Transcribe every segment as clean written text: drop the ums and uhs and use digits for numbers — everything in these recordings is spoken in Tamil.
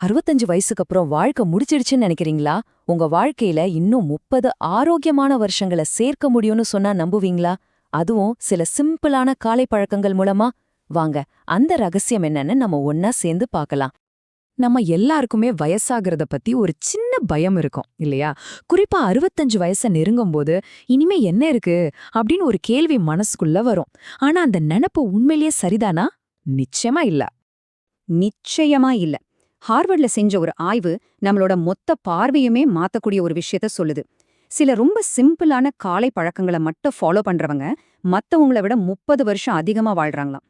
65 வயசுக்கு அப்புறம் வாழ்க்கை முடிச்சிடுச்சுன்னு நினைக்கிறீங்களா? உங்க வாழ்க்கையில இன்னும் 30 ஆரோக்கியமான வருஷங்களை சேர்க்க முடியும்னு சொன்னா நம்புவீங்களா? அதுவும் சில சிம்பிளான காலை பழக்கங்கள் மூலமா? வாங்க, அந்த ரகசியம் என்னன்னு நம்ம ஒன்னா சேர்ந்து பார்க்கலாம். நம்ம எல்லாருக்குமே வயசாகிறத பத்தி ஒரு சின்ன பயம் இருக்கும் இல்லையா? குறிப்பா 65 வயசை நெருங்கும்போது இனிமே என்ன இருக்கு அப்படின்னு ஒரு கேள்வி மனசுக்குள்ள வரும். ஆனா அந்த நினைப்பு உண்மையிலேயே சரிதானா? நிச்சயமா இல்ல. நிச்சயமா இல்ல. ஹார்வர்ட்ல செஞ்ச ஒரு ஆய்வு நம்மளோட மொத்த பார்வையுமே மாத்தக்கூடிய ஒரு விஷயத்த சொல்லுது. சில ரொம்ப சிம்பிளான காலை பழக்கங்களை மட்டும் ஃபாலோ பண்றவங்க மத்தவங்கள விட 30 வருஷம் அதிகமா வாழ்றாங்களாம்.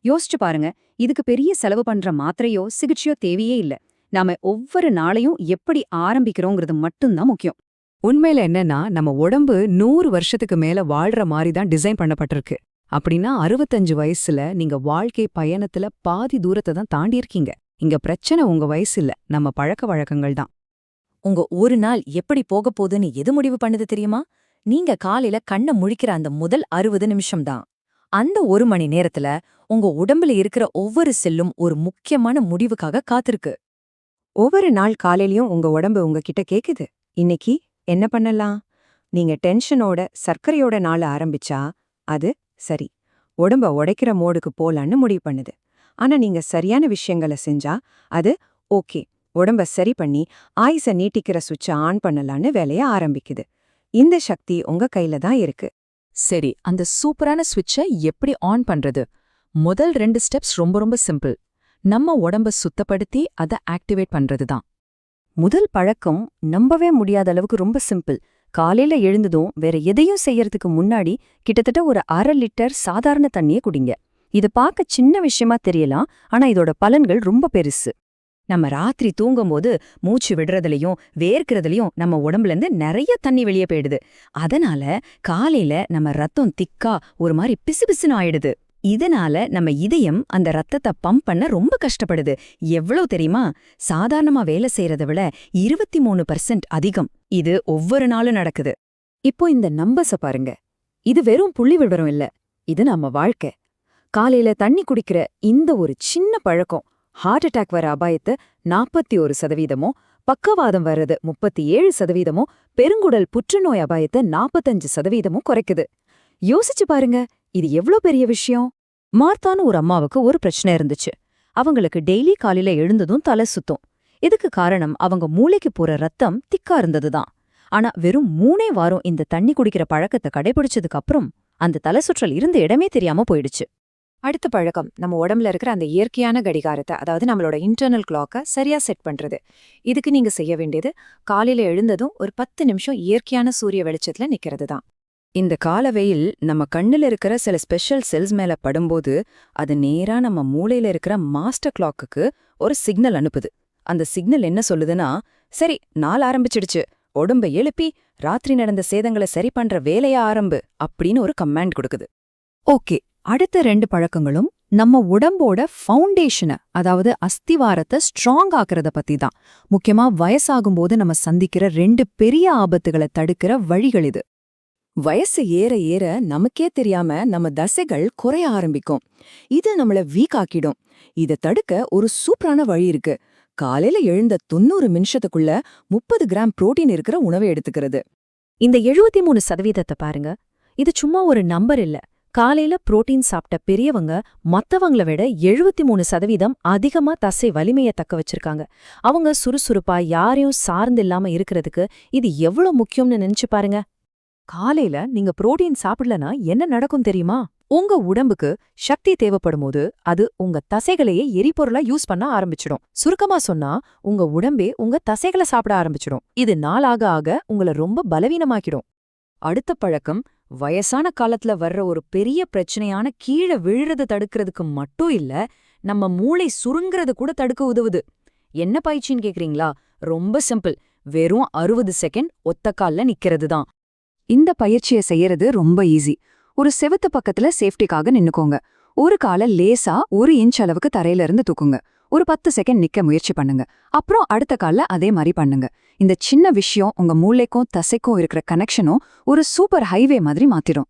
யோசிச்சு பாருங்க, இதுக்கு பெரிய செலவு பண்ற மாத்திரையோ சிகிச்சையோ தேவையே இல்ல. நாம ஒவ்வொரு நாளையும் எப்படி ஆரம்பிக்கிறோங்கிறது மட்டும்தான் முக்கியம். உண்மையில என்னன்னா, நம்ம உடம்பு 100 வருஷத்துக்கு மேல வாழ்ற மாதிரி தான் டிசைன் பண்ணப்பட்டிருக்கு. அப்படின்னா 65 வயசுல நீங்க வாழ்க்கை பயணத்துல பாதி தூரத்தை தான் தாண்டி இருக்கீங்க. இங்க பிரச்சனை உங்க வயசு இல்ல, நம்ம பழக்க வழக்கங்கள் தான். உங்க ஒரு நாள் எப்படி போக போகுதுன்னு எது முடிவு பண்ணுது தெரியுமா? நீங்க காலையில கண்ண முழிக்கிற அந்த முதல் 60 நிமிஷம் தான். அந்த 1 மணி நேரத்துல உங்க உடம்புல இருக்கிற ஒவ்வொரு செல்லும் ஒரு முக்கியமான முடிவுக்காக காத்திருக்கு. ஒவ்வொரு நாள் காலையிலயும் உங்க உடம்பு உங்ககிட்ட கேக்குது, இன்னைக்கு என்ன பண்ணலாம்? நீங்க டென்ஷனோட சர்க்கரையோட நாள ஆரம்பிச்சா அது சரி, உடம்ப உடைக்கிற மோடுக்கு போலான்னு முடிவு பண்ணுது. ஆனா நீங்க சரியான விஷயங்களை செஞ்சா அது ஓகே, உடம்ப சரி பண்ணி ஆயுச நீட்டிக்கிற சுவிட்ச ஆன் பண்ணலான்னு வேலைய ஆரம்பிக்குது. இந்த சக்தி உங்க கையில தான் இருக்கு. சரி, அந்த சூப்பரான ஸ்விட்சை எப்படி ஆன் பண்றது? முதல் 2 ஸ்டெப்ஸ் ரொம்ப ரொம்ப சிம்பிள். நம்ம உடம்ப சுத்தப்படுத்தி அதை ஆக்டிவேட் பண்றது தான். முதல் பழக்கம் நம்பவே முடியாத அளவுக்கு ரொம்ப சிம்பிள். காலையில எழுந்ததும் வேற எதையும் செய்யறதுக்கு முன்னாடி கிட்டத்தட்ட ஒரு 1/2 லிட்டர் சாதாரண தண்ணிய குடிங்க. இது பார்க்க சின்ன விஷயமா தெரியலாம், ஆனா இதோட பலன்கள் ரொம்ப பெருசு. நம்ம ராத்திரி தூங்கும்போது மூச்சு விடுறதுலயும் வேர்க்கிறதுலயும் நம்ம உடம்புல இருந்து நிறைய தண்ணி வெளியே போயிடுது. அதனால காலையில நம்ம ரத்தம் திக்கா ஒரு மாதிரி பிசுபிசுன்னு ஆயிடுது. இதனால நம்ம இதயம் அந்த ரத்தத்தை பம்ப் பண்ண ரொம்ப கஷ்டப்படுது. எவ்வளவு தெரியுமா? சாதாரணமா வேலை செய்யறத விட 23% அதிகம். இது ஒவ்வொரு நாளும் நடக்குது. இப்போ இந்த நம்பர்ஸ பாருங்க. இது வெறும் புள்ளி விவரம் இல்ல, இது நம்ம வாழ்க்கை. காலையில தண்ணி குடிக்கிற இந்த ஒரு சின்ன பழக்கம் ஹார்ட் அட்டாக் வர அபாயத்தை 41%, பக்கவாதம் வர்றது 37%, பெருங்குடல் புற்றுநோய் அபாயத்தை 45% குறைக்குது. யோசிச்சு பாருங்க, இது எவ்ளோ பெரிய விஷயம். மார்த்தான்னு ஒரு அம்மாவுக்கு ஒரு பிரச்சனை இருந்துச்சு. அவங்களுக்கு டெய்லி காலையில எழுந்ததும் தலை சுத்தும். இதுக்கு காரணம் அவங்க மூளைக்கு போற ரத்தம் திக்கா இருந்ததுதான். ஆனா வெறும் 3 வாரம் இந்த தண்ணி குடிக்கிற பழக்கத்தை கடைபிடிச்சதுக்கு அப்புறம் அந்த தலை சுற்றல் இருந்த இடமே தெரியாம போயிடுச்சு. அடுத்த பழக்கம் நம்ம உடம்புல இருக்கிற அந்த இயற்கையான கடிகாரத்தை, அதாவது நம்மளோட இன்டர்னல் கிளாக்க சரியா செட் பண்றது. இதுக்கு நீங்க செய்ய வேண்டியது காலையில எழுந்ததும் ஒரு 10 நிமிஷம் இயற்கையான சூரிய வெளிச்சத்துல நிக்கிறது தான். இந்த காலவெயில் நம்ம கண்ணுல இருக்கிற சில ஸ்பெஷல் செல்ஸ் மேல படும்போது அது நேரா நம்ம மூளையில இருக்கிற மாஸ்டர் கிளாக்குக்கு ஒரு சிக்னல் அனுப்புது. அந்த சிக்னல் என்ன சொல்லுதுன்னா, சரி நாள் ஆரம்பிச்சிடுச்சு, உடம்ப எழுப்பி ராத்திரி நடந்த சேதங்களை சரி பண்ற வேலைய ஆரம்பு அப்படின்னு ஒரு கமாண்ட் கொடுக்குது. ஓகே, அடுத்த 2 பழக்கங்களும் நம்ம உடம்போட ஃபவுண்டேஷனை, அதாவது அஸ்திவாரத்தை ஸ்ட்ராங் ஆக்குறத பத்தி தான். முக்கியமா வயசாகும்போது நம்ம சந்திக்கிற 2 பெரிய ஆபத்துகளை தடுக்கிற வழிகள் இது. வயசு ஏற ஏற நமக்கே தெரியாம நம்ம தசைகள் குறைய ஆரம்பிக்கும். இது நம்மள வீக் ஆக்கிடும். இத தடுக்க ஒரு சூப்பரான வழி இருக்கு. காலையில எழுந்த 90 நிமிஷத்துக்குள்ள 30 கிராம் புரோட்டீன் இருக்கிற உணவை எடுத்துக்கிறது. இந்த 73% பாருங்க, இது சும்மா ஒரு நம்பர் இல்ல. காலையில புரோட்டீன் சாப்பிட்ட பெரியவங்க மத்தவங்கள விட 73% அதிகமா தசை வலிமையை தக்க வச்சிருக்காங்க. அவங்க சுறுசுறுப்பா யாரையும் சார்ந்து இல்லாம இருக்கிறதுக்கு இது எவ்வளவு முக்கியம்னு நினைச்சு பாருங்க. காலையில நீங்க புரோட்டீன் சாப்பிடலனா என்ன நடக்கும் தெரியுமா? உங்க உடம்புக்கு சக்தி தேவைப்படும்போது அது உங்க தசைகளையே எரிபொருளா யூஸ் பண்ண ஆரம்பிச்சிடும். சுருக்கமா சொன்னா, உங்க உடம்பே உங்க தசைகளை சாப்பிட ஆரம்பிச்சிடும். இது நாளாக ஆக உங்களை ரொம்ப பலவீனமாக்கிடும். அடுத்த பழக்கம் வயசான காலத்துல வர்ற ஒரு பெரிய பிரச்சனையான கீழே விழுறத தடுக்கிறதுக்கு மட்டும் இல்ல, நம்ம மூளை சுருங்கிறது கூட தடுக்க உதவுது. என்ன பயிற்சின்னு கேக்குறீங்களா? ரொம்ப சிம்பிள். வெறும் 60 செகண்ட் ஒத்த கால்ல நிக்கிறது தான். இந்த பயிற்சியை செய்யறது ரொம்ப ஈஸி. ஒரு செவுத்து பக்கத்துல சேஃப்டிக்காக நின்னுக்கோங்க. ஒரு கால லேசா 1 இன்ச் அளவுக்கு தரையில இருந்து தூக்குங்க. ஒரு 10 செகண்ட் நிக்க முயற்சி பண்ணுங்க. அப்புறம் அடுத்த கால்ல அதே மாதிரி பண்ணுங்க. இந்த சின்ன விஷயம் உங்க மூளைக்கும் தசைக்கும் இருக்கிற கனெக்ஷனும் ஒரு சூப்பர் ஹைவே மாதிரி மாத்திடும்.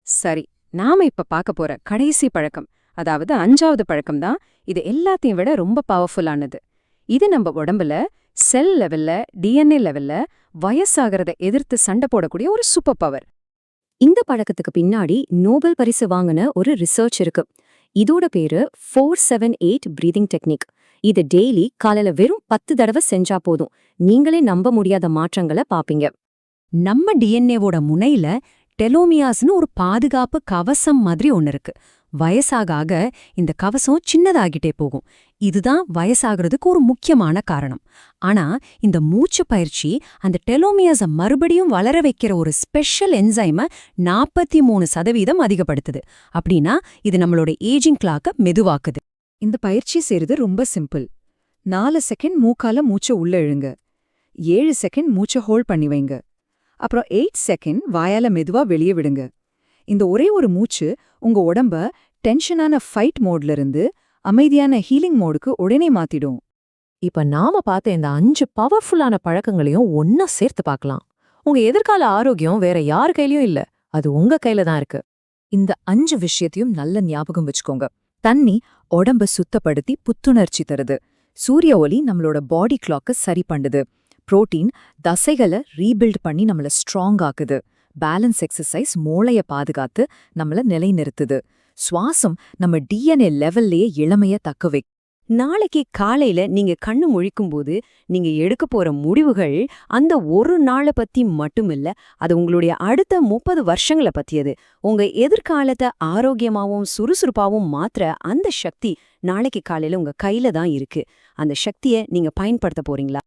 சரி, நாம இப்ப பார்க்க போற கடைசி பழக்கம், அதாவது 5வது பழக்கம் தான் இது எல்லாத்தையும் விட ரொம்ப பவர்ஃபுல்லானது. இது நம்ம உடம்புல செல் லெவல்ல டிஎன்ஏ லெவல்ல வயசாகிறத எதிர்த்து சண்டை போடக்கூடிய ஒரு சூப்பர் பவர். இந்த பழக்கத்துக்கு பின்னாடி நோபல் பரிசு வாங்கின ஒரு ரிசர்ச் இருக்கு. இதோட பேரு 478 பிரீதிங் டெக்னிக். இது டெய்லி காலையில வெறும் 10 தடவை செஞ்சா போதும், நீங்களே நம்ப முடியாத மாற்றங்களை பாப்பீங்க. நம்ம டிஎன்ஏவோட முனையில டெலோமியாஸ்னு ஒரு பாதுகாப்பு கவசம் மாதிரி ஒன்னு இருக்கு. வயசாக ஆக இந்த கவசம் சின்னதாகிட்டே போகும். இதுதான் வயசாகிறதுக்கு ஒரு முக்கியமான காரணம். ஆனா இந்த மூச்சு பயிற்சி அந்த டெலோமியாஸ மறுபடியும் வளர வைக்கிற ஒரு ஸ்பெஷல் என்சைமை 43% அதிகப்படுத்துது. அப்படின்னா இது நம்மளோட ஏஜிங் கிளாக்க மெதுவாக்குது. இந்த பயிற்சி செய்றது ரொம்ப சிம்பிள். 4 செகண்ட் மூக்கால மூச்சை உள்ள இழுங்க, 7 செகண்ட் மூச்சை ஹோல்ட் பண்ணி வைங்க, அப்புறம் 8 செகண்ட் வாயால மெதுவா வெளியே விடுங்க. இந்த ஒரே ஒரு மூச்சு உங்க உடம்ப டென்ஷனான ஃபைட் மோட்ல இருந்து அமைதியான ஹீலிங் மோடுக்கு உடனே மாத்திடும். இப்ப நாம பார்த்த இந்த 5 பவர்ஃபுல்லான பழக்கங்களையும் ஒன்னா சேர்த்து பார்க்கலாம். உங்க எதிர்கால ஆரோக்கியம் வேற யார் கையிலயும் இல்ல, அது உங்க கையில தான் இருக்கு. இந்த 5 விஷயத்தையும் நல்ல ஞாபகம் வச்சுக்கோங்க. தண்ணி உடம்ப சுத்தப்படுத்தி புத்துணர்ச்சி தருது. சூரிய ஒளி நம்மளோட பாடி கிளாக்க சரி பண்ணுது. புரோட்டீன் தசைகளை ரீபில்ட் பண்ணி நம்மள ஸ்ட்ராங் ஆக்குது. பேலன்ஸ் எக்ஸசைஸ் மூளைய பாதுகாத்து நம்மள நிலைநிறுத்துது. சுவாசம் நம்ம டிஎன்ஏ லெவல்லையே இளமைய தக்க நாளைக்கு காலையில நீங்க கண்ணு முழிக்கும்போது நீங்க எடுக்க போற முடிவுகள் அந்த ஒரு நாளை பத்தி மட்டுமில்ல, அது உங்களுடைய அடுத்த 30 வருஷங்களை பத்தியது. உங்க எதிர்காலத்தை ஆரோக்கியமாவும் சுறுசுறுப்பாவும் மாத்திர அந்த சக்தி நாளைக்கு காலையில உங்க கையில தான் இருக்கு. அந்த சக்தியை நீங்க பயன்படுத்த போறீங்களா?